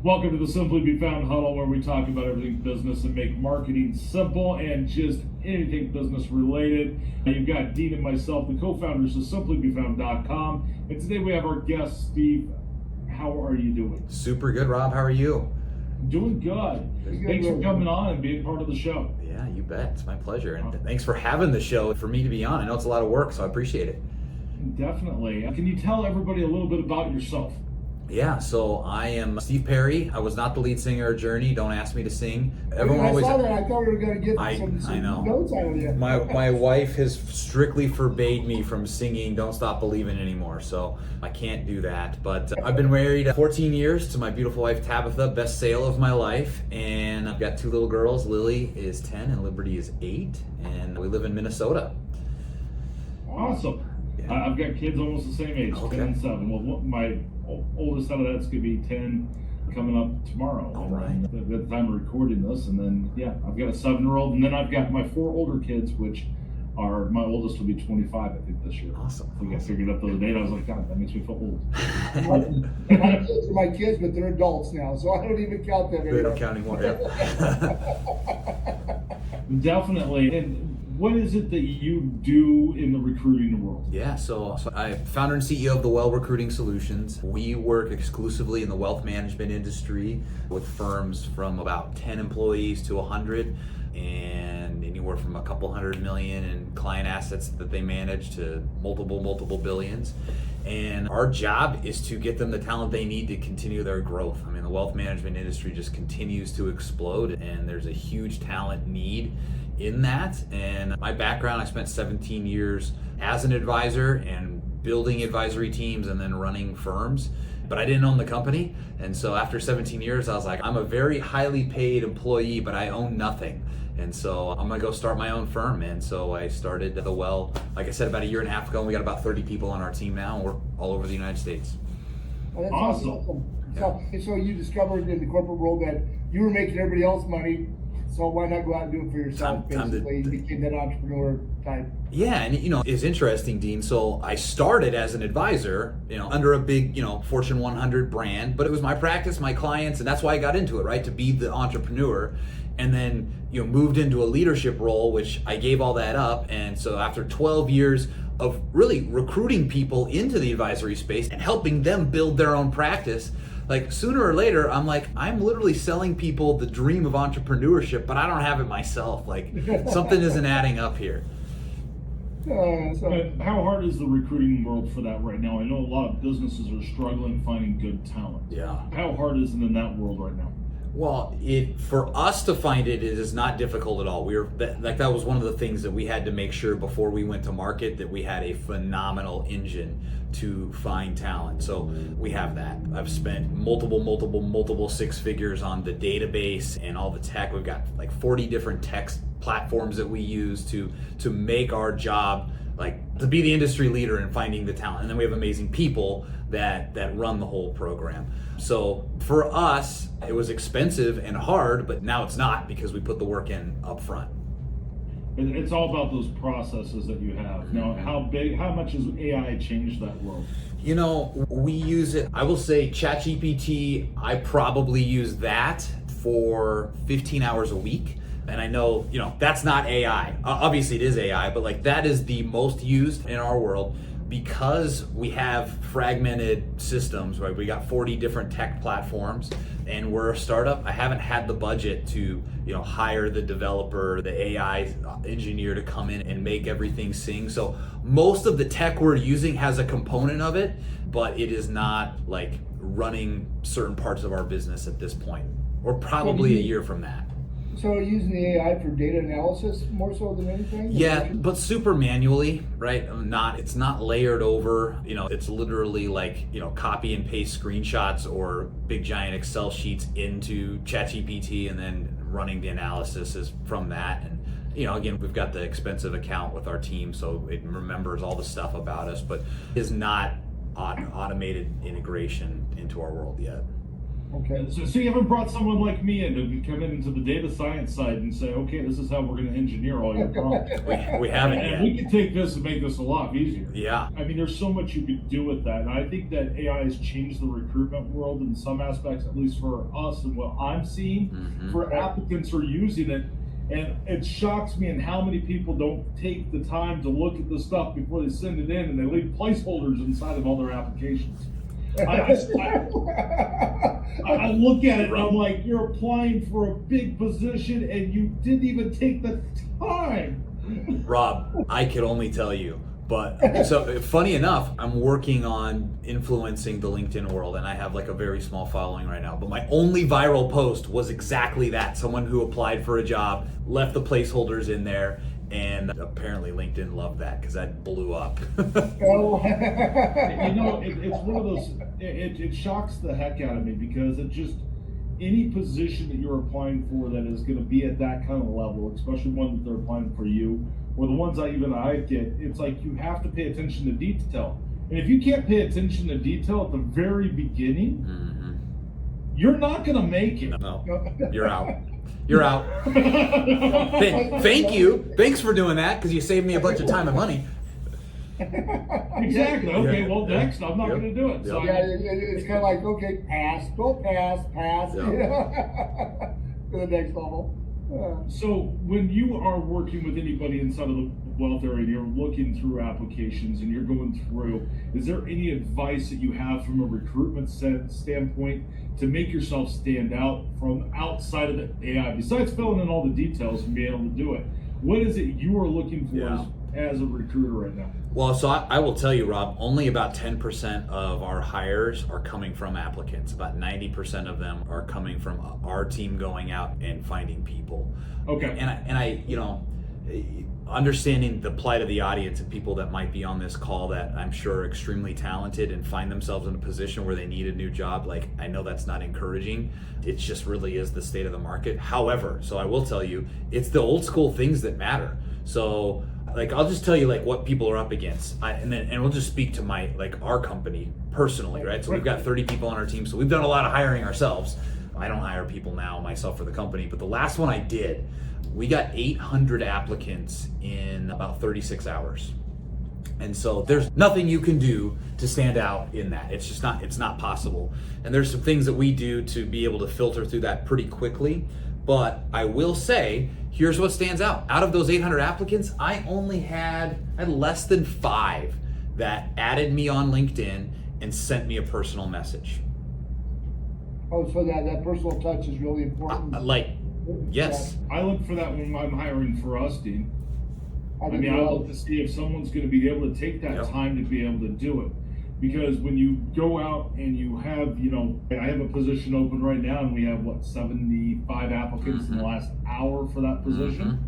Welcome to the Simply Be Found Huddle, where we talk about everything business and make marketing simple and just anything business related. You've got Dean and myself, the co-founders of simplybefound.com. And today we have our guest, Steve. How are you doing? Super good, Rob. How are you? Doing good. Thanks for coming on and being part of the show. Yeah, you bet. It's my pleasure. And thanks for having the show for me to be on. I know it's a lot of work, so I appreciate it. Definitely. Can you tell everybody a little bit about yourself? Yeah, so I am Steve Perry. I was not the lead singer of Journey. Don't ask me to sing. Everyone always saw that. I thought we were going to get some notes out of you. My wife has strictly forbade me from singing Don't Stop Believing anymore, so I can't do that. But I've been married 14 years to my beautiful wife Tabitha, best sale of my life, and I've got two little girls. Lily is 10 and Liberty is 8, and we live in Minnesota. Awesome. Yeah. I've got kids almost the same age, okay. 10 and 7. Well, my oldest out of that's going to be 10 coming up tomorrow. All right. At the time of recording this. And then, I've got a 7-year-old. And then I've got my 4 older kids, which are, my oldest will be 25, I think, this year. Awesome. I think I figured out the other day, and I was like, God, that makes me feel old. My kids are my kids, but they're adults now, so I don't even count them anymore. They don't count anymore, yeah. Definitely. And what is it that you do in the recruiting world? Yeah, so I'm founder and CEO of the Well Recruiting Solutions. We work exclusively in the wealth management industry with firms from about 10 employees to 100 and anywhere from a couple $100 million in client assets that they manage to multiple billions. And our job is to get them the talent they need to continue their growth. I mean, the wealth management industry just continues to explode, and there's a huge talent need in that. And my background, I spent 17 years as an advisor and building advisory teams and then running firms, but I didn't own the company. And so after 17 years, I was like, I'm a very highly paid employee, but I own nothing. And so I'm gonna go start my own firm. And so I started the Well, like I said, about a year and a half ago, and we got about 30 people on our team now, and we're all over the United States. Oh, that's awesome. Yeah. So you discovered in the corporate world that you were making everybody else money, so why not go out and do it for yourself? Basically, you became that entrepreneur type. Yeah, and it's interesting, Dean. So I started as an advisor, under a big, Fortune 100 brand, but it was my practice, my clients, and that's why I got into it, right? To be the entrepreneur. And then, moved into a leadership role, which I gave all that up. And so after 12 years of really recruiting people into the advisory space and helping them build their own practice, like sooner or later, I'm literally selling people the dream of entrepreneurship, but I don't have it myself. Like something isn't adding up here. How hard is the recruiting world for that right now? I know a lot of businesses are struggling finding good talent. Yeah. How hard is it in that world right now? Well, for us to find it is not difficult at all. That was one of the things that we had to make sure before we went to market, that we had a phenomenal engine to find talent. So we have that. I've spent multiple 6 figures on the database and all the tech. We've got like 40 different tech platforms that we use to make our job, like to be the industry leader in finding the talent. And then we have amazing people that run the whole program. So for us, it was expensive and hard, but now it's not, because we put the work in up front. It's all about those processes that you have. Now, how much has AI changed that world? We use it, I will say ChatGPT, I probably use that for 15 hours a week. And I know, that's not AI. Obviously it is AI, but that is the most used in our world. Because we have fragmented systems, right? We got 40 different tech platforms, and we're a startup. I haven't had the budget to, hire the developer, the AI engineer to come in and make everything sing. So most of the tech we're using has a component of it, but it is not like running certain parts of our business at this point, or probably a year from that. So using the AI for data analysis more so than anything? Yeah, but super manually, right? It's not layered over, it's literally like, copy and paste screenshots or big giant Excel sheets into ChatGPT and then running the analysis is from that. And again, we've got the expensive account with our team, so it remembers all the stuff about us, but is not automated integration into our world yet. Okay. So you haven't brought someone like me in to come into the data science side and say, okay, this is how we're going to engineer all your prompts. We haven't And yet. we can take this and make this a lot easier. Yeah. I mean, there's so much you could do with that. And I think that AI has changed the recruitment world in some aspects, at least for us and what I'm seeing. For applicants who are using it. And it shocks me in how many people don't take the time to look at the stuff before they send it in, and they leave placeholders inside of all their applications. I look at it and I'm like, you're applying for a big position and you didn't even take the time. Rob, I could only tell you. But so funny enough, I'm working on influencing the LinkedIn world, and I have like a very small following right now. But my only viral post was exactly that. Someone who applied for a job, left the placeholders in there, and apparently LinkedIn loved that because that blew up. It's one of those, it shocks the heck out of me because it just, any position that you're applying for that is going to be at that kind of level, especially one that they're applying for you, or the ones I get, it's like you have to pay attention to detail. And if you can't pay attention to detail at the very beginning, you're not going to make it. No, you're out. You're out. Thank you. Thanks for doing that because you saved me a bunch of time and money. Exactly. Okay, Yeah. Well, next, I'm not going to do it. So Yeah, it's kind of like, okay, pass, go pass, Yeah. you know, to the next level. So when you are working with anybody inside of the wealth area and you're looking through applications and you're going through, is there any advice that you have from a recruitment standpoint to make yourself stand out from outside of the AI, besides filling in all the details and being able to do it? What is it you are looking for as a recruiter right now? Well, so I will tell you, Rob, only about 10% of our hires are coming from applicants. About 90% of them are coming from our team going out and finding people. Okay. And I, understanding the plight of the audience and people that might be on this call that I'm sure are extremely talented and find themselves in a position where they need a new job, like I know that's not encouraging. It just really is the state of the market. However, so I will tell you, it's the old school things that matter. So like I'll just tell you like what people are up against, and we'll just speak to our company personally, right? So we've got 30 people on our team, so we've done a lot of hiring ourselves. I don't hire people now myself for the company, but the last one I did, we got 800 applicants in about 36 hours. And so there's nothing you can do to stand out in that. It's not possible. And there's some things that we do to be able to filter through that pretty quickly. But I will say, here's what stands out. Out of those 800 applicants, I had less than 5 that added me on LinkedIn and sent me a personal message. Oh, so that personal touch is really important. Yes. I look for that when I'm hiring for us, Dean. I I look to see if someone's going to be able to take that time to be able to do it. Because when you go out and you have, I have a position open right now and we have 75 applicants in the last hour for that position.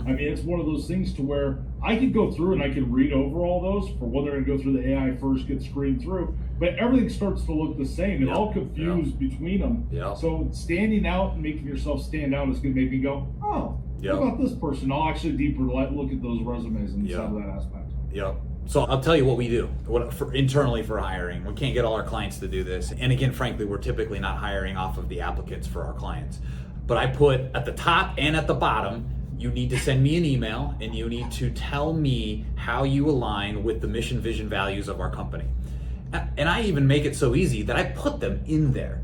I mean, it's one of those things to where I could go through and I can read over all those for whether they're going to go through the AI first, get screened through, but everything starts to look the same and all confused between them. So standing out and making yourself stand out is going to make me go, oh, what about this person? I'll actually deeper look at those resumes and some of that aspect. Yep. So I'll tell you what we do internally for hiring. We can't get all our clients to do this. And again, frankly, we're typically not hiring off of the applicants for our clients. But I put at the top and at the bottom, you need to send me an email and you need to tell me how you align with the mission, vision, values of our company. And I even make it so easy that I put them in there.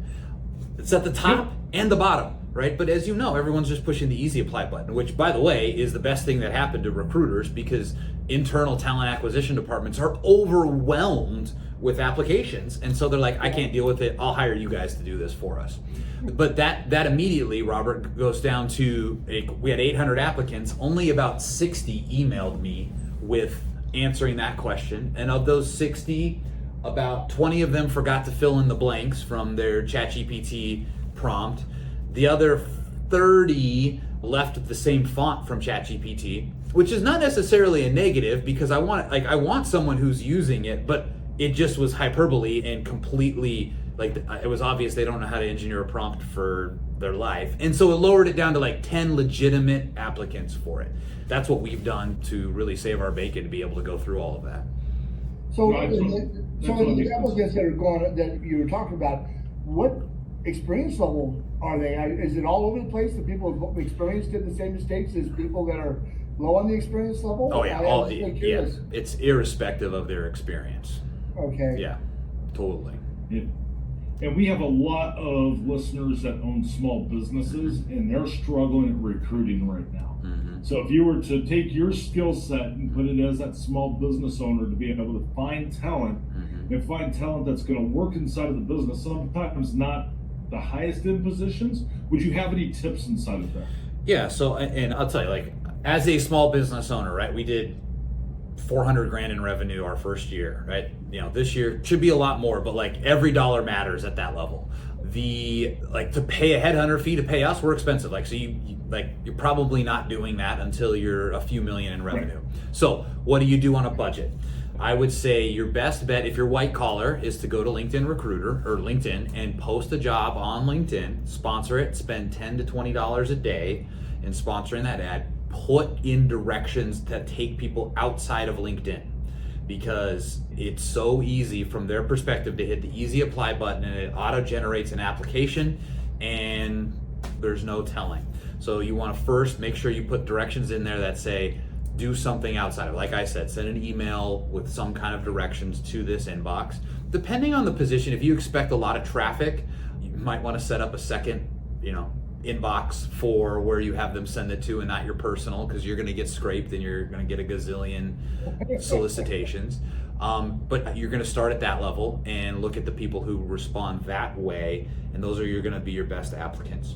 It's at the top and the bottom, right? But as you know, everyone's just pushing the easy apply button, which by the way, is the best thing that happened to recruiters because internal talent acquisition departments are overwhelmed with applications. And so they're like, I can't deal with it. I'll hire you guys to do this for us. But that immediately, Robert, goes down to, we had 800 applicants, only about 60 emailed me with answering that question. And of those 60, about 20 of them forgot to fill in the blanks from their ChatGPT prompt. The other 30 left the same font from ChatGPT, which is not necessarily a negative because I want someone who's using it, but it just was hyperbole and completely it was obvious they don't know how to engineer a prompt for their life. And so it lowered it down to 10 legitimate applicants for it. That's what we've done to really save our bacon to be able to go through all of that. So the applicants that you were talking about, what experience level are they? Is it all over the place? The people with experience did the same mistakes as people that are low on the experience level? Oh yeah, yeah. It's irrespective of their experience. Okay. Yeah, totally. Yeah. And we have a lot of listeners that own small businesses, and they're struggling at recruiting right now. Mm-hmm. So if you were to take your skill set and put it as that small business owner to be able to find talent, and find talent that's going to work inside of the business, sometimes not the highest end positions, would you have any tips inside of that? Yeah, so, and I'll tell you, like, as a small business owner, right, we did 400 grand in revenue our first year, right? You know, this year should be a lot more, but like every dollar matters at that level. To pay a headhunter fee to pay us, we're expensive. Like, so you're probably not doing that until you're a few million in revenue. So what do you do on a budget? I would say your best bet, if you're white collar, is to go to LinkedIn Recruiter or LinkedIn and post a job on LinkedIn, sponsor it, spend $10 to $20 a day in sponsoring that ad. Put in directions that take people outside of LinkedIn, because it's so easy from their perspective to hit the easy apply button and it auto generates an application and there's no telling. So you want to first make sure you put directions in there that say do something outside of, like I said, send an email with some kind of directions to this inbox. Depending on the position, if you expect a lot of traffic, you might want to set up a second, inbox for where you have them send it to and not your personal, because you're going to get scraped and you're going to get a gazillion solicitations. But you're going to start at that level and look at the people who respond that way, and those are going to be your best applicants.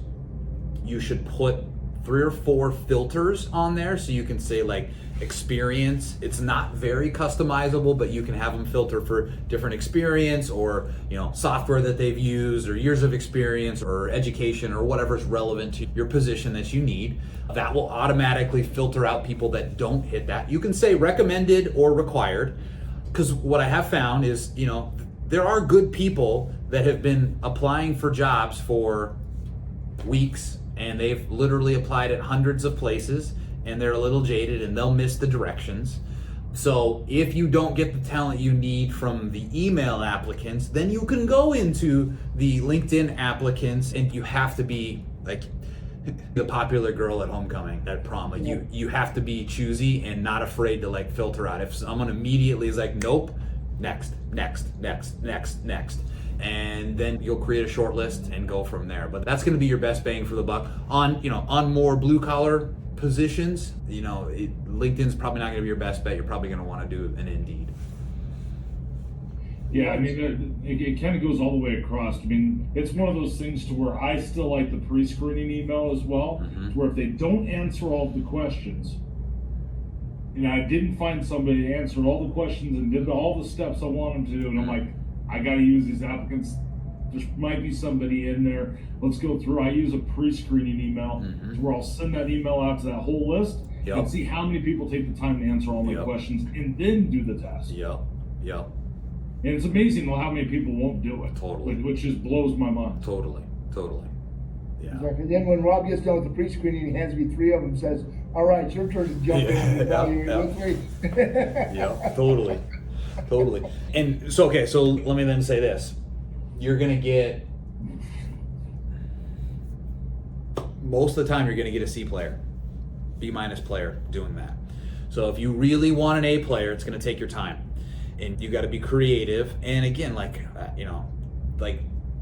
You should put 3 or 4 filters on there, so you can say like experience. It's not very customizable, but you can have them filter for different experience, or software that they've used, or years of experience, or education, or whatever's relevant to your position that you need. That will automatically filter out people that don't hit that. You can say recommended or required, because what I have found is there are good people that have been applying for jobs for weeks, and they've literally applied at hundreds of places, and they're a little jaded and they'll miss the directions. So if you don't get the talent you need from the email applicants, then you can go into the LinkedIn applicants, and you have to be like the popular girl at homecoming, at prom. Like you have to be choosy and not afraid to like filter out. If someone immediately is like, nope, next. And then you'll create a short list and go from there. But that's going to be your best bang for the buck. On more blue collar positions, LinkedIn's probably not going to be your best bet. You're probably going to want to do an Indeed. Yeah, I mean, it kind of goes all the way across. I mean, it's one of those things to where I still like the pre-screening email as well, to where if they don't answer all of the questions, I didn't find somebody that answered all the questions and did all the steps I want them to do, and I'm like, I got to use these applicants. There might be somebody in there. Let's go through. I use a pre-screening email to where I'll send that email out to that whole list and see how many people take the time to answer all my questions, and then do the test. Yep. And it's amazing how many people won't do it. Totally. Which just blows my mind. Totally. Yeah. Exactly. And then when Rob gets done with the pre-screening, he hands me 3 of them and says, all right, it's your turn to jump in and evaluate those 3. Yeah, totally. And so let me then say this. You're going to get, most of the time you're going to get a C player, B- player doing that. So if you really want an A player, it's going to take your time, and you got to be creative. And again, like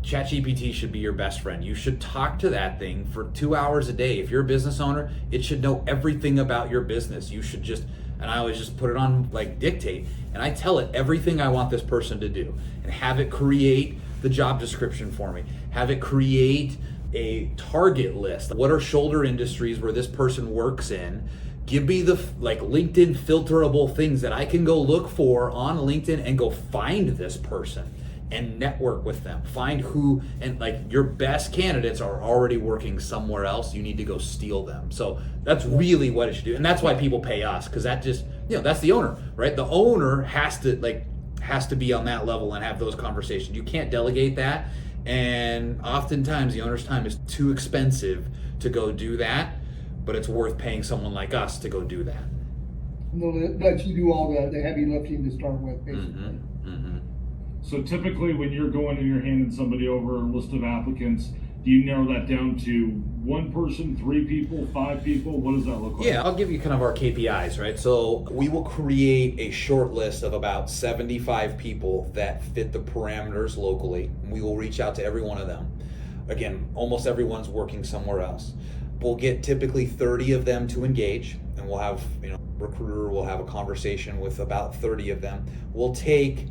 ChatGPT should be your best friend. You should talk to that thing for 2 hours a day. If you're a business owner, it should know everything about your business. You should and I always just put it on like dictate, and I tell it everything I want this person to do, and have it create the job description for me. Have it create a target list. What are shoulder industries where this person works in? Give me the LinkedIn filterable things that I can go look for on LinkedIn and go find this person and network with them. Find who, and your best candidates are already working somewhere else. You need to go steal them. So that's really what it should do. And that's why people pay us, because that just, that's the owner, right? The owner has to be on that level and have those conversations. You can't delegate that. And oftentimes the owner's time is too expensive to go do that, but it's worth paying someone like us to go do that. Let you do all the heavy lifting to start with, basically. So typically when you're going and you're handing somebody over a list of applicants, do you narrow that down to one person, 3 people, 5 people? What does that look like? Yeah, I'll give you kind of our KPIs, right? So we will create a short list of about 75 people that fit the parameters locally. We will reach out to every one of them. Again, almost everyone's working somewhere else. We'll get typically 30 of them to engage, and we'll have, recruiter will have a conversation with about 30 of them. We'll take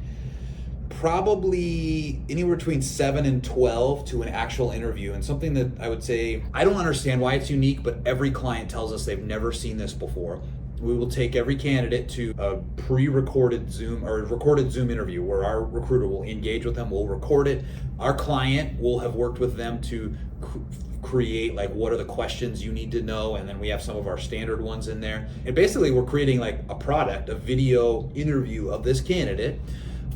probably anywhere between 7 and 12 to an actual interview. And something that I would say, I don't understand why it's unique, but every client tells us they've never seen this before. We will take every candidate to a pre-recorded Zoom or recorded Zoom interview where our recruiter will engage with them, we'll record it. Our client will have worked with them to create like what are the questions you need to know, and then we have some of our standard ones in there. And basically we're creating like a product, a video interview of this candidate.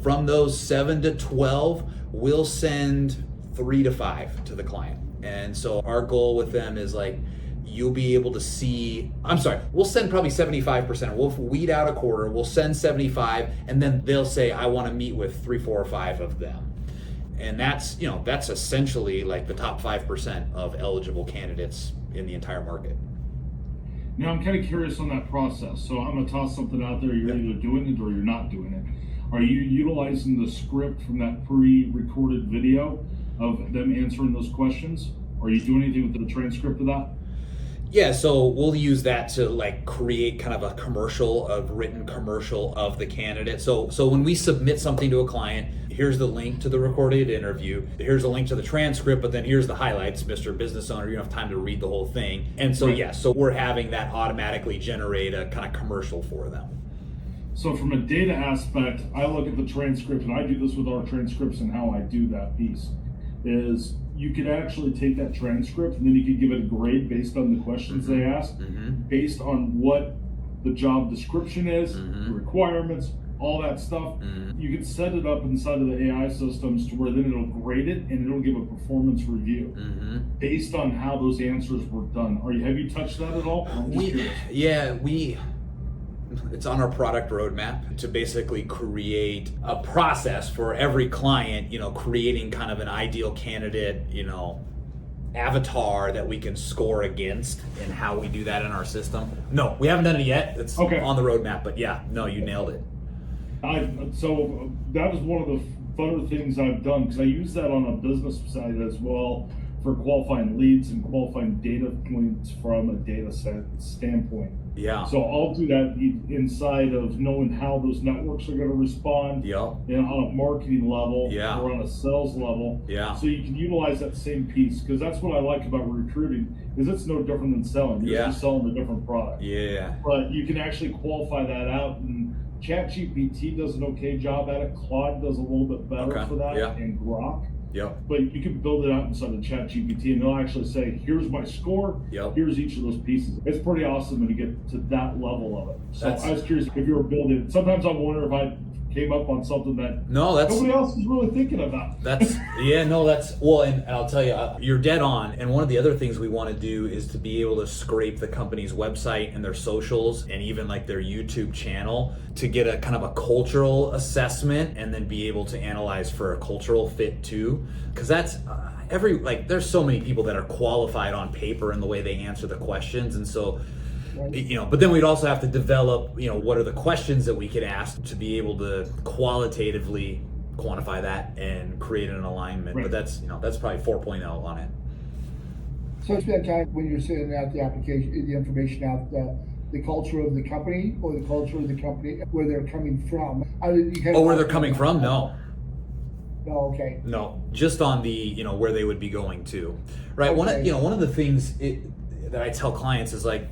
From those 7 to 12, we'll send 3 to 5 to the client. And so our goal with them is like, you'll be able to see, we'll send probably 75%. We'll weed out a quarter, we'll send 75, and then they'll say, I want to meet with 3, 4, or 5 of them. And that's essentially like the top 5% of eligible candidates in the entire market. Now I'm kind of curious on that process. So I'm gonna toss something out there, you're either doing it or you're not doing it. Are you utilizing the script from that pre-recorded video of them answering those questions? Are you doing anything with the transcript of that? Yeah, so we'll use that to like create kind of a written commercial of the candidate. So when we submit something to a client, here's the link to the recorded interview, here's a link to the transcript, but then here's the highlights, Mr. Business Owner, you don't have time to read the whole thing. And so right. so we're having that automatically generate a kind of commercial for them. So from a data aspect, I look at the transcript, and I do this with our transcripts and how I do that piece, is you could actually take that transcript and then you could give it a grade based on the questions they asked, based on what the job description is, the requirements, all that stuff. You can set it up inside of the AI systems to where then it'll grade it and it'll give a performance review based on how those answers were done. Have you touched that at all? It's on our product roadmap to basically create a process for every client, creating kind of an ideal candidate, avatar that we can score against, and how we do that in our system. No, we haven't done it yet. It's on the roadmap, but yeah, no, you nailed it. So that was one of the funner things I've done, because I use that on a business side as well for qualifying leads and qualifying data points from a data set standpoint. Yeah. So I'll do that inside of knowing how those networks are going to respond. Yep. On a marketing level or on a sales level. Yeah. So you can utilize that same piece, because that's what I like about recruiting, is it's no different than selling. You're just selling a different product. Yeah. But you can actually qualify that out, and ChatGPT does an okay job at it. Claude does a little bit better for that, and Grok. Yep. But you can build it out inside of ChatGPT, and they'll actually say, here's my score, here's each of those pieces. It's pretty awesome when you get to that level of it. So I was curious if you were building it. Sometimes I wonder if I came up on something that nobody else is really thinking about. And I'll tell you, you're dead on. And one of the other things we want to do is to be able to scrape the company's website and their socials and even like their YouTube channel to get a kind of a cultural assessment, and then be able to analyze for a cultural fit too. Because that's there's so many people that are qualified on paper in the way they answer the questions, and so but then we'd also have to develop, what are the questions that we could ask to be able to qualitatively quantify that and create an alignment. But that's probably 4.0 on it. So it's that time when you're sending out the application, the information out, the culture of the company, or the culture of the company, where they're coming from. Where they're coming from? No. No, okay. No, just on the, where they would be going to. Right. Okay. One of the things that I tell clients is like,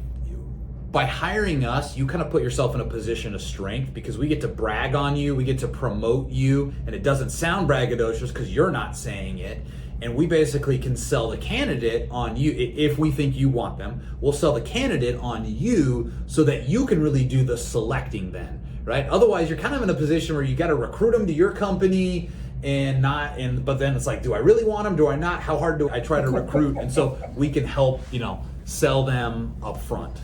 by hiring us, you kind of put yourself in a position of strength, because we get to brag on you, we get to promote you, and it doesn't sound braggadocious because you're not saying it. And we basically can sell the candidate on you. If we think you want them, we'll sell the candidate on you so that you can really do the selecting then, right? Otherwise, you're kind of in a position where you got to recruit them to your company but then it's like, do I really want them? Do I not? How hard do I try to recruit? And so we can help, sell them up front.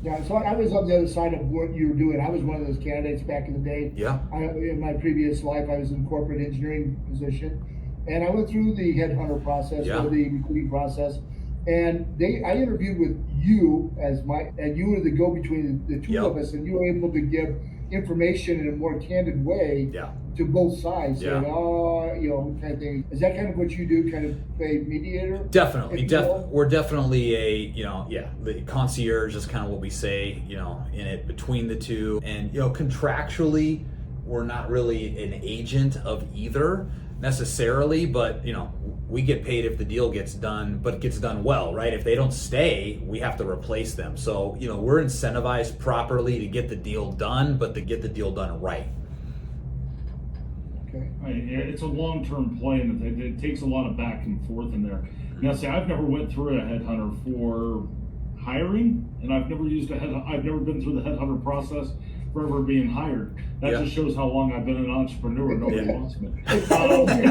Yeah, so I was on the other side of what you were doing. I was one of those candidates back in the day. Yeah. In my previous life, I was in corporate engineering position, and I went through the headhunter process, or the recruiting process, and I interviewed with you and you were the go-between the two of us, and you were able to give information in a more candid way to both sides, saying, kind of thing. Is that kind of what you do, kind of play mediator? Definitely. We're definitely the concierge is kind of what we say, in it between the two. And, contractually, we're not really an agent of either necessarily, but, we get paid if the deal gets done, but it gets done well, right? If they don't stay, we have to replace them. So, we're incentivized properly to get the deal done, but to get the deal done right. Okay. It's a long-term play, and it takes a lot of back and forth in there. Now, see, I've never went through a headhunter for hiring, and I've never been through the headhunter process for ever being hired. That just shows how long I've been an entrepreneur. Nobody wants me. I love that.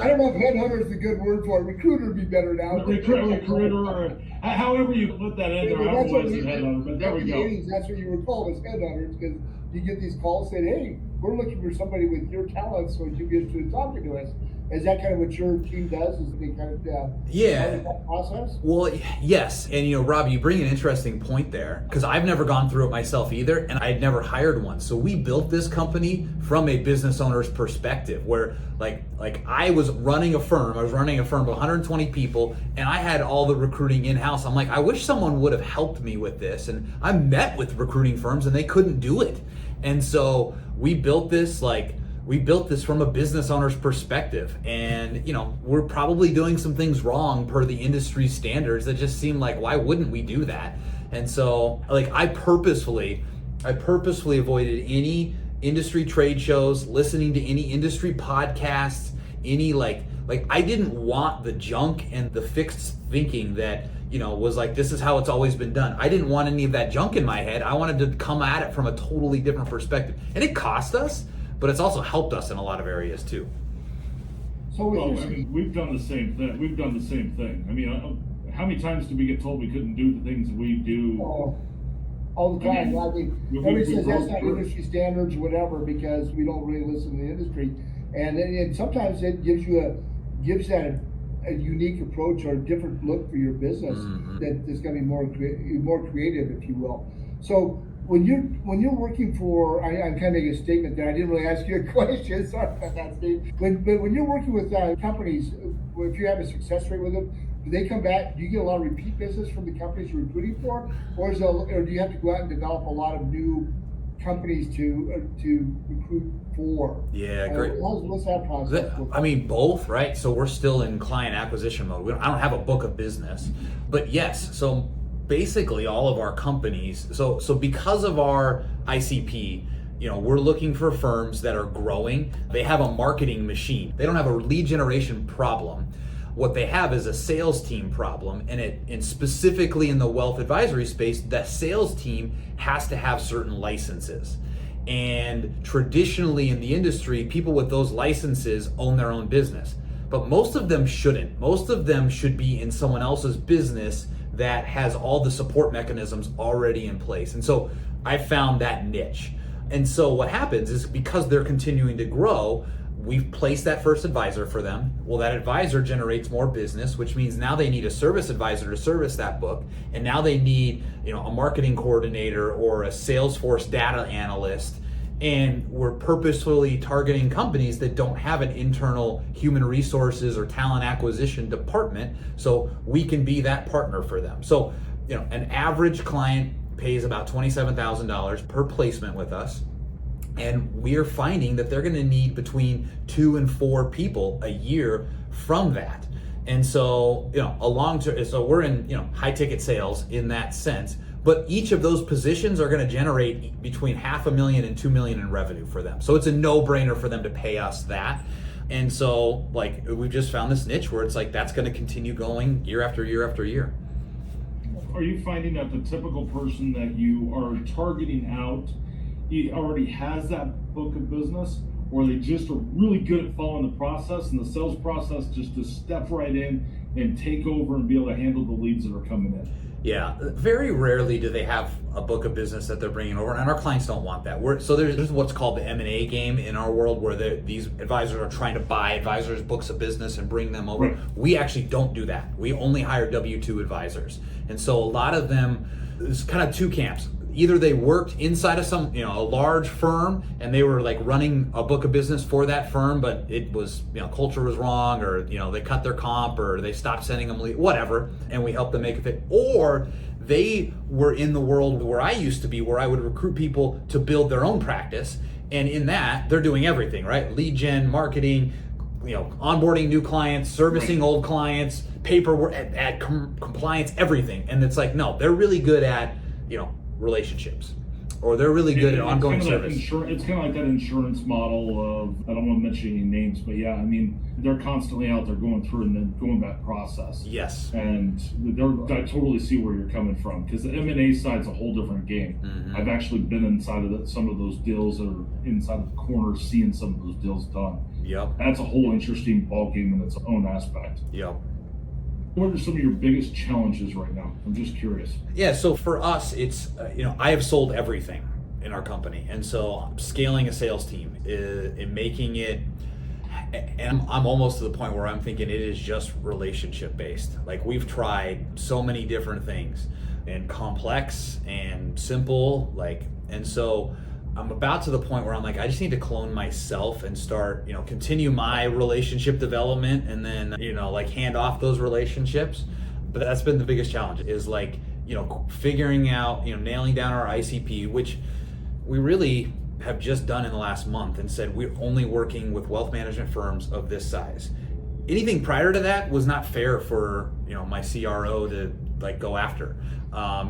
I don't know if headhunter is a good word for it. Recruiter would be better now. Recruiter, or however you put that in there. I don't know if it's headhunter, but there we go. That's what you were called, as headhunters, because you get these calls saying, "Hey, we're looking for somebody with your talents, so would you be interested in talking to us?" Is that kind of what your team does? Is they kind of that process? Well, yes. And Rob, you bring an interesting point there, because I've never gone through it myself either, and I'd never hired one. So we built this company from a business owner's perspective, where like I was running a firm. I was running a firm of 120 people, and I had all the recruiting in-house. I'm like, I wish someone would have helped me with this. And I met with recruiting firms, and they couldn't do it. And so we built this from a business owner's perspective, and we're probably doing some things wrong per the industry standards that just seem like, why wouldn't we do that? And so I purposefully avoided any industry trade shows, listening to any industry podcasts, any I didn't want the junk and the fixed thinking that was like, this is how it's always been done. I didn't want any of that junk in my head. I wanted to come at it from a totally different perspective, and it cost us, but it's also helped us in a lot of areas too. So we've done the same thing. I mean, how many times did we get told we couldn't do the things we do? All the time. Everybody says that's not industry standards or whatever, because we don't really listen to the industry. And sometimes it gives that a unique approach or a different look for your business that's going to be more creative, if you will. So when you're working for, I'm kind of making a statement there. I didn't really ask you a question. Sorry about that, Steve. But when you're working with companies, if you have a success rate with them, do they come back? Do you get a lot of repeat business from the companies you're recruiting for, or do you have to go out and develop a lot of new companies to recruit for? Yeah, great. What's that process? I mean, both, right? So we're still in client acquisition mode. I don't have a book of business, but yes. So basically, all of our companies. So because of our ICP, we're looking for firms that are growing. They have a marketing machine. They don't have a lead generation problem. What they have is a sales team problem, and specifically in the wealth advisory space, the sales team has to have certain licenses. And traditionally in the industry, people with those licenses own their own business. But most of them shouldn't. Most of them should be in someone else's business that has all the support mechanisms already in place. And so I found that niche. And so what happens is, because they're continuing to grow, we've placed that first advisor for them. Well, that advisor generates more business, which means now they need a service advisor to service that book. And now they need, a marketing coordinator or a Salesforce data analyst. And we're purposefully targeting companies that don't have an internal human resources or talent acquisition department, so we can be that partner for them. So, an average client pays about $27,000 per placement with us. And we're finding that they're going to need between 2 and 4 people a year from that. And so, so we're in, high ticket sales in that sense, but each of those positions are going to generate between $500,000 and $2 million in revenue for them. So it's a no-brainer for them to pay us that. And so we've just found this niche where it's that's going to continue going year after year after year. Are you finding that the typical person that you are targeting out already has that book of business, or they just are really good at following the process and the sales process just to step right in and take over and be able to handle the leads that are coming in. Yeah, very rarely do they have a book of business that they're bringing over, and our clients don't want that. So there's what's called the M&A game in our world, where these advisors are trying to buy advisors' books of business and bring them over. Right. We actually don't do that. We only hire W-2 advisors, and so a lot of them, there's kind of two camps. Either they worked inside of some, a large firm, and they were like running a book of business for that firm, but it was, culture was wrong, or they cut their comp, or they stopped sending them whatever, and we helped them make it fit. Or they were in the world where I used to be, where I would recruit people to build their own practice, and in that they're doing everything, right? Lead gen, marketing, onboarding new clients, servicing old clients, paperwork, at compliance, everything. And it's like, no, they're really good at relationships, or they're really good at ongoing service. It's kind of like that insurance model of, I don't want to mention any names, but yeah, I mean, they're constantly out there going through and then going that process. Yes. And I totally see where you're coming from, because the M&A side's a whole different game. Mm-hmm. I've actually been inside of some of those deals, or inside of the corner seeing some of those deals done. Yep. That's a whole interesting ball game in its own aspect. Yep. What are some of your biggest challenges right now? I'm just curious. Yeah, so for us, it's, I have sold everything in our company. And so scaling a sales team, and making it, and I'm almost to the point where I'm thinking it is just relationship based. Like, we've tried so many different things, and complex and simple, and so I'm about to the point where I'm like, I just need to clone myself and start, continue my relationship development, and then, hand off those relationships. But that's been the biggest challenge, is figuring out, nailing down our ICP, which we really have just done in the last month, and said we're only working with wealth management firms of this size. Anything prior to that was not fair for, my CRO to go after,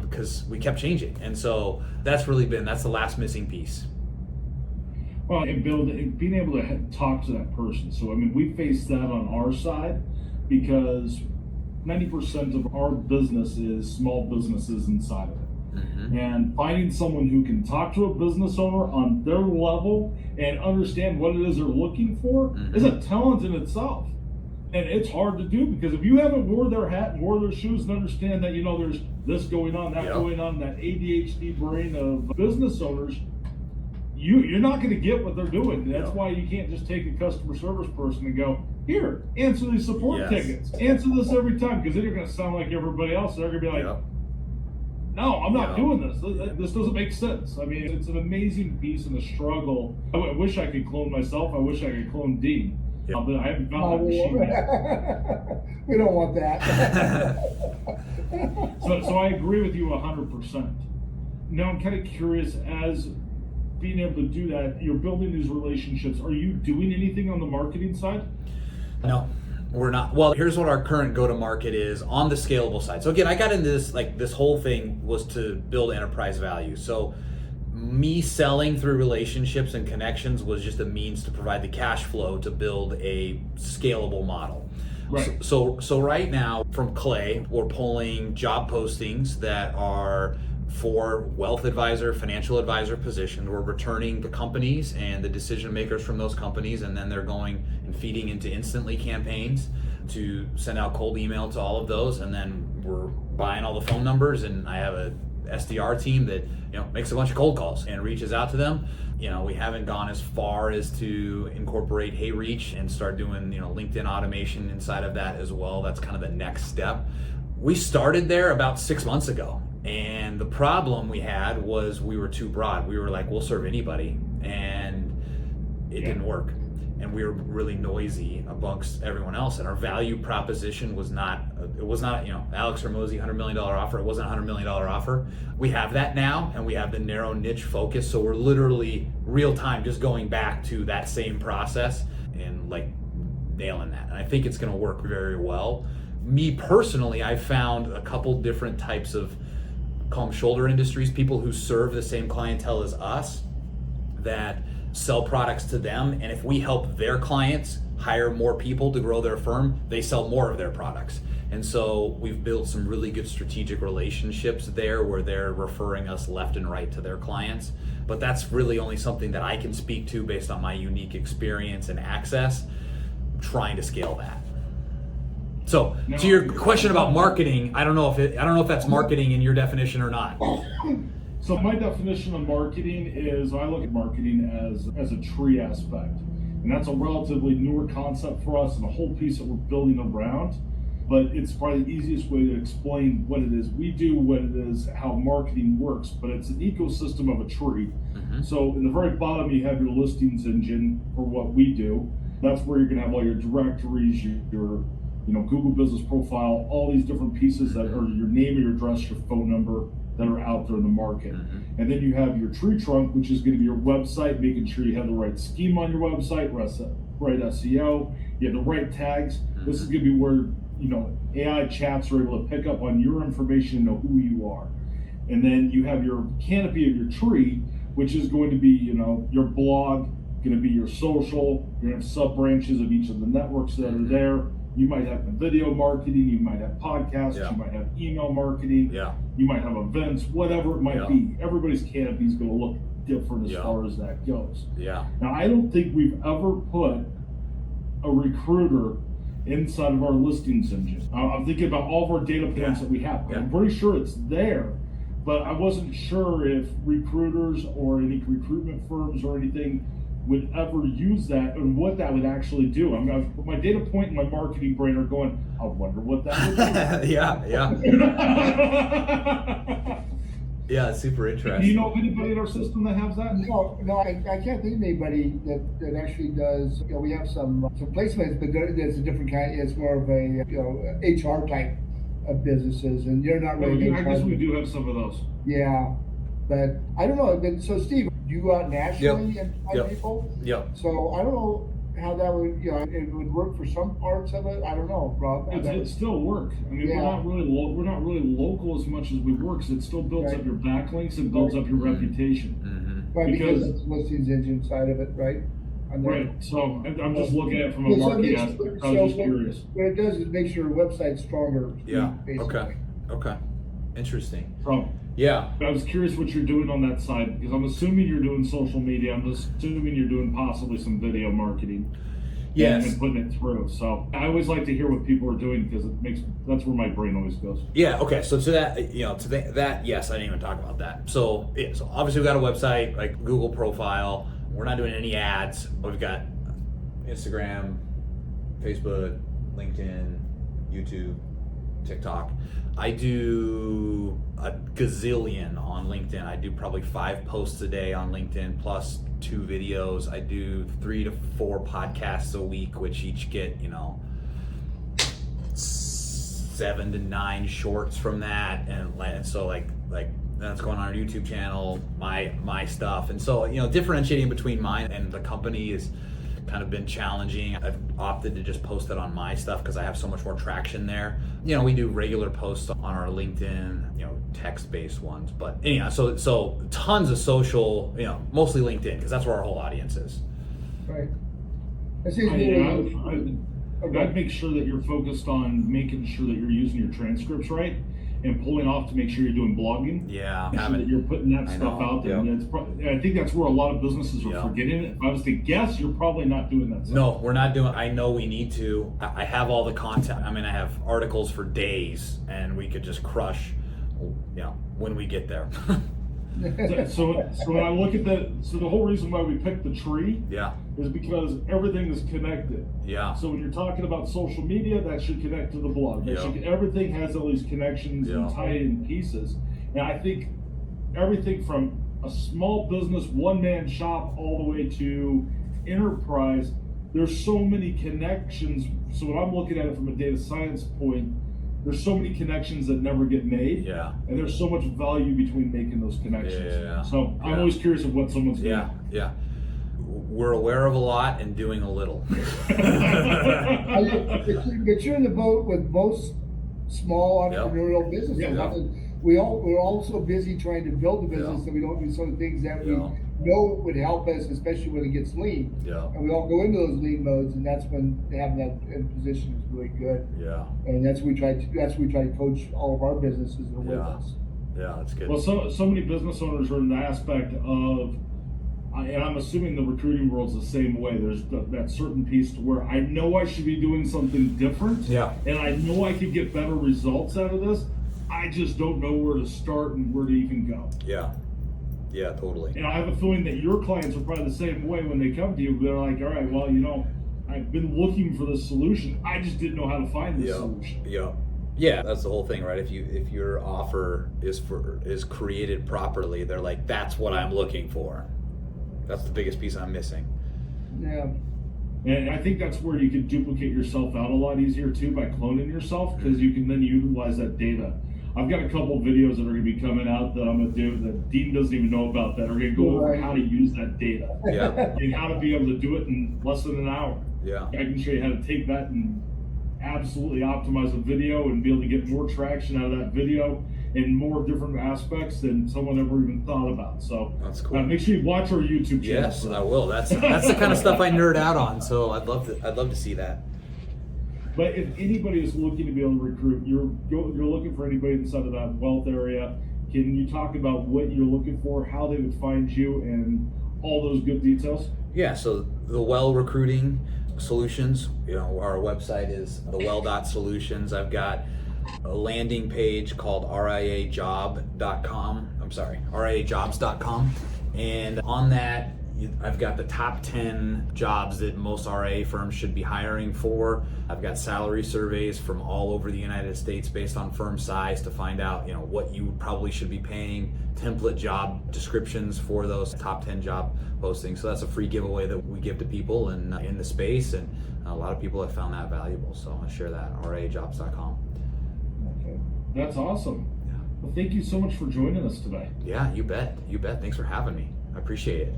because we kept changing. And so that's the last missing piece. Well, and being able to talk to that person. So, I mean, we face that on our side, because 90% of our business is small businesses inside of it. Mm-hmm. And finding someone who can talk to a business owner on their level and understand what it is they're looking for, mm-hmm. is a talent in itself. And it's hard to do, because if you haven't wore their hat and wore their shoes and understand that, there's this going on, that going on, that ADHD brain of business owners, you're not going to get what they're doing. That's why you can't just take a customer service person and go, here, answer these support tickets, answer this every time, because then you're going to sound like everybody else. They're going to be like, no, I'm not doing this. This doesn't make sense. I mean, it's an amazing piece and a struggle. I wish I could clone myself. I wish I could clone Dean. Yep. But I haven't found that machine yet. We don't want that. So I agree with you 100%. Now I'm kind of curious, as being able to do that, you're building these relationships. Are you doing anything on the marketing side? No, we're not. Well, here's what our current go-to-market is on the scalable side. So again, I got into this, this whole thing was to build enterprise value. So me selling through relationships and connections was just a means to provide the cash flow to build a scalable model. Right. So right now, from Clay, we're pulling job postings that are for wealth advisor, financial advisor positions. We're returning the companies and the decision makers from those companies, and then they're going and feeding into Instantly campaigns to send out cold email to all of those, and then we're buying all the phone numbers, and I have a SDR team that makes a bunch of cold calls and reaches out to them. We haven't gone as far as to incorporate HeyReach and start doing LinkedIn automation inside of that as well. That's kind of the next step. We started there about 6 months ago, and the problem we had was we were too broad. We were like, we'll serve anybody, and it didn't work. And we were really noisy amongst everyone else, and our value proposition was not, Alex Ramosi, $100 million offer. It wasn't a $100 million offer. We have that now, and we have the narrow niche focus. So we're literally real time just going back to that same process and nailing that. And I think it's going to work very well. Me personally, I found a couple different types of, call them shoulder industries, people who serve the same clientele as us, that sell products to them, and if we help their clients hire more people to grow their firm, they sell more of their products. And so we've built some really good strategic relationships there where they're referring us left and right to their clients. But that's really only something that I can speak to based on my unique experience and access. I'm trying to scale that. So to your question about marketing, I don't know if that's marketing in your definition or not. So my definition of marketing is I look at marketing as a tree aspect. And that's a relatively newer concept for us and a whole piece that we're building around. But it's probably the easiest way to explain what it is we do, what it is, how marketing works. But it's an ecosystem of a tree. Mm-hmm. So in the very bottom, you have your listings engine for what we do. That's where you're going to have all your directories, your Google business profile, all these different pieces that are your name, your address, your phone number that are out there in the market. Mm-hmm. And then you have your tree trunk, which is going to be your website, making sure you have the right scheme on your website, right SEO, you have the right tags. Mm-hmm. This is going to be where AI chats are able to pick up on your information and know who you are. And then you have your canopy of your tree, which is going to be your blog, going to be your social. You're going to have sub branches of each of the networks that are there. You might have video marketing, you might have podcasts, you might have email marketing, you might have events, whatever it might be. Everybody's canopy is going to look different as far as that goes. Now, I don't think we've ever put a recruiter inside of our listings engine. I'm thinking about all of our data points that we have. I'm pretty sure it's there, but I wasn't sure if recruiters or any recruitment firms or anything would ever use that and what that would actually do. My data point and my marketing brain are going, I wonder what that would do. Yeah, super interesting. Do you know of anybody in our system that has that? No, I can't think of anybody that actually does. We have some placements, but there's a different kind. It's more of a HR type of businesses, and you're not really. I guess we do have some of those. Yeah, but I don't know. So Steve, you go out nationally and find people. So I don't know how that would, it would work for some parts of it. I don't know, Rob. It still work. I mean, we're not really local as much as we work. So it still builds up your backlinks and builds up your reputation. Mm-hmm. Right, because it's listings engine side of it, right? Right. So I'm just looking at it from a market aspect. I was just curious. What it does is make sure your website's stronger. Yeah. Basically. Okay. Interesting. I was curious what you're doing on that side, because I'm assuming you're doing social media. I'm assuming you're doing possibly some video marketing. Yes. And putting it through. So I always like to hear what people are doing because that's where my brain always goes. Yeah. Okay. So to that, yes, I didn't even talk about that. So obviously we've got a website, like Google profile. We're not doing any ads. We've got Instagram, Facebook, LinkedIn, YouTube, TikTok. I do a gazillion on LinkedIn. I do probably 5 posts a day on LinkedIn plus 2 videos. I do 3 to 4 podcasts a week, which each get 7 to 9 shorts from that, and so like that's going on our YouTube channel, my stuff, and so differentiating between mine and the company is kind of been challenging. I've opted to just post it on my stuff because I have so much more traction there. We do regular posts on our LinkedIn, text-based ones. But anyhow, so tons of social, mostly LinkedIn because that's where our whole audience is. Right. I'd make sure that you're focused on making sure that you're using your transcripts right and pulling off to make sure you're doing blogging. Yeah. Make sure that you're putting that stuff out there. I think that's where a lot of businesses are forgetting it. If I was to guess, you're probably not doing that stuff. No, we're not doing. I know we need to. I have all the content. I mean, I have articles for days, and we could just crush, when we get there. So when I look at the whole reason why we picked the tree is because everything is connected. So when you're talking about social media, that should connect to the blog. Everything has all these connections and tie-in pieces. And I think everything from a small business, one-man shop, all the way to enterprise, there's so many connections. So when I'm looking at it from a data science point, there's so many connections that never get made. And there's so much value between making those connections. So I'm always curious of what someone's doing. We're aware of a lot and doing a little. But you're in the boat with most small entrepreneurial businesses. We're all so busy trying to build a business that we don't do some of the things that know would help us, especially when it gets lean. Yeah. And we all go into those lean modes, and that's when having that in position is really good. Yeah. And that's what we try to coach all of our businesses that are with us. Yeah, that's good. Well, so many business owners are in the aspect of, and I'm assuming the recruiting world's the same way. There's that certain piece to where I know I should be doing something different. Yeah. And I know I could get better results out of this. I just don't know where to start and where to even go. Yeah. Yeah, totally. And I have a feeling that your clients are probably the same way when they come to you. They're like, all right, well, I've been looking for this solution. I just didn't know how to find this solution. Yeah. Yeah, that's the whole thing, right? If your offer is created properly, they're like, that's what I'm looking for. That's the biggest piece I'm missing. Yeah. And I think that's where you can duplicate yourself out a lot easier too by cloning yourself, because you can then utilize that data. I've got a couple of videos that are going to be coming out that I'm going to do that Dean doesn't even know about, that are going to go over how to use that data. Yeah. And how to be able to do it in less than an hour. Yeah. I can show you how to take that and absolutely optimize a video and be able to get more traction out of that video in more different aspects than someone ever even thought about. So That's cool. Make sure you watch our YouTube channel. Yes, I will. That's the kind of stuff I nerd out on. So I'd love to see that. But if anybody is looking to be able to recruit, you're looking for anybody inside of that wealth area. Can you talk about what you're looking for, how they would find you, and all those good details? Yeah, so the Well Recruiting Solutions, our website is thewell.solutions. I've got a landing page called riajobs.com. And on that, I've got the top 10 jobs that most RIA firms should be hiring for. I've got salary surveys from all over the United States based on firm size to find out, what you probably should be paying, template job descriptions for those top 10 job postings. So that's a free giveaway that we give to people in the space, and a lot of people have found that valuable. So I share that, riajobs.com. Okay. That's awesome. Yeah. Well, thank you so much for joining us today. Yeah, you bet. Thanks for having me. I appreciate it.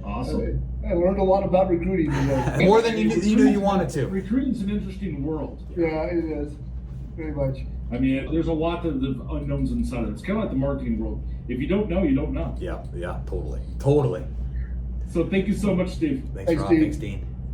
Awesome. I learned a lot about recruiting today. More than you knew you wanted to. Recruiting's an interesting world. Yeah, it is. Very much. I mean, there's a lot of unknowns inside of it. It's kind of like the marketing world. If you don't know, you don't know. Yeah, totally. So thank you so much, Steve. Thanks, Rob. Steve. Thanks, Dean.